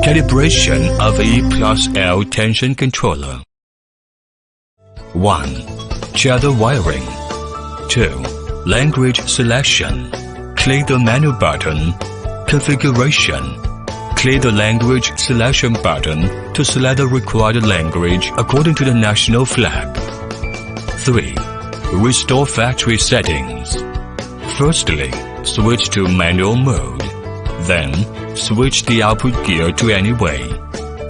Calibration of E+L tension controller. 1. Tether wiring. 2. Language selection. Click the menu button. Configuration. Click the language selection button to select the required language according to the national flag. 3. Restore factory settings. Firstly, switch to manual mode. Then, switch the output gear to any way,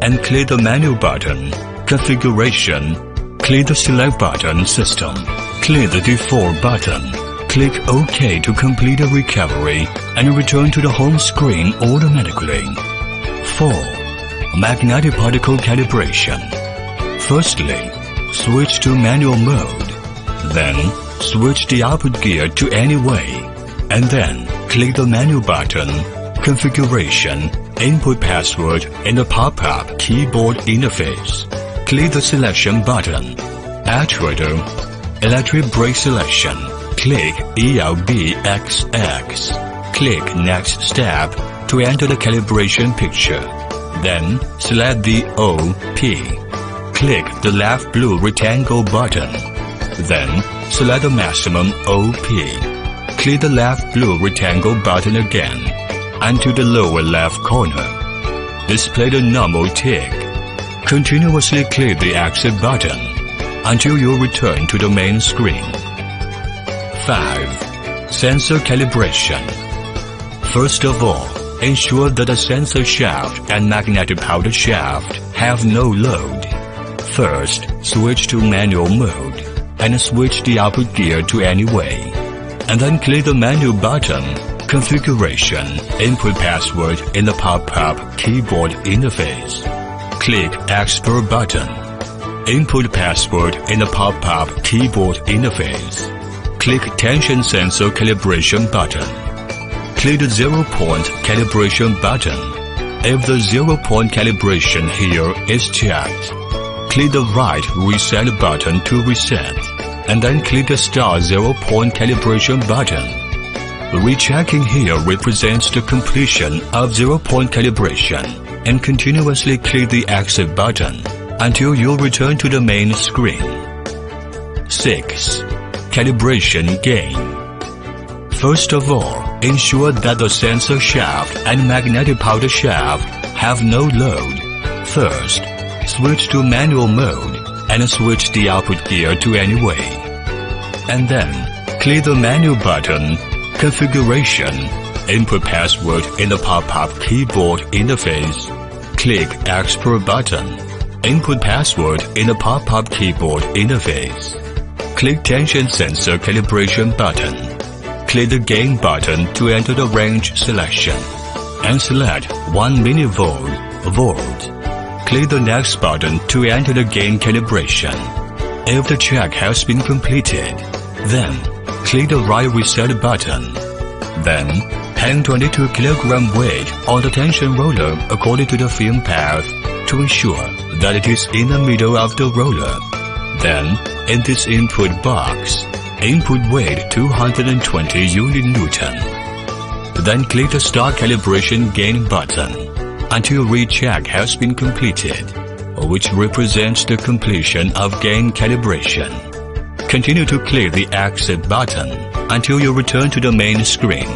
and click the menu button, configuration, click the select button system, click the default button, click OK to complete the recovery and return to the home screen automatically. 4. Magnetic particle calibration. Firstly, switch to manual mode, then switch the output gear to any way, and then click the menu button, configuration, input password in the pop-up keyboard interface. Click the selection button. Actuator, electric brake selection. Click ELBXX. Click Next Step to enter the calibration picture. Then select the OP. Click the left blue rectangle button. Then select the maximum OP. Click the left blue rectangle button again until the lower left corner. Display the normal tick. Continuously click the exit button until you return to the main screen. 5. Sensor calibration. First of all, ensure that the sensor shaft and magnetic powder shaft have no load. First, switch to manual mode and switch the output gear to any way, and then click the menu button, configuration, input password in the pop-up keyboard interface. Click Expert button. Input password in the pop-up keyboard interface. Click Tension Sensor Calibration button. Click the 0-point calibration button. If the 0-point calibration here is checked, click the right reset button to reset, and then click the Start 0-point calibration button. Rechecking here represents the completion of 0-point calibration, and continuously click the Exit button until you return to the main screen. 6. Calibration gain. First of all, ensure that the sensor shaft and magnetic powder shaft have no load. First, switch to manual mode and switch the output gear to any way. And then, click the menu button, configuration, input password in the pop-up keyboard interface. Click Expert button. Input password in the pop-up keyboard interface. Click Tension Sensor Calibration button. Click the Gain button to enter the range selection, and select 1 mV. Click the Next button to enter the gain calibration. If the check has been completed, then click the right reset button. Then, hang 22 kg weight on the tension roller according to the film path to ensure that it is in the middle of the roller. Then, in this input box, input weight 220 unit-Newton. Then click the Start Calibration Gain button until recheck has been completed, which represents the completion of gain calibration. Continue to click the Exit button until you return to the main screen.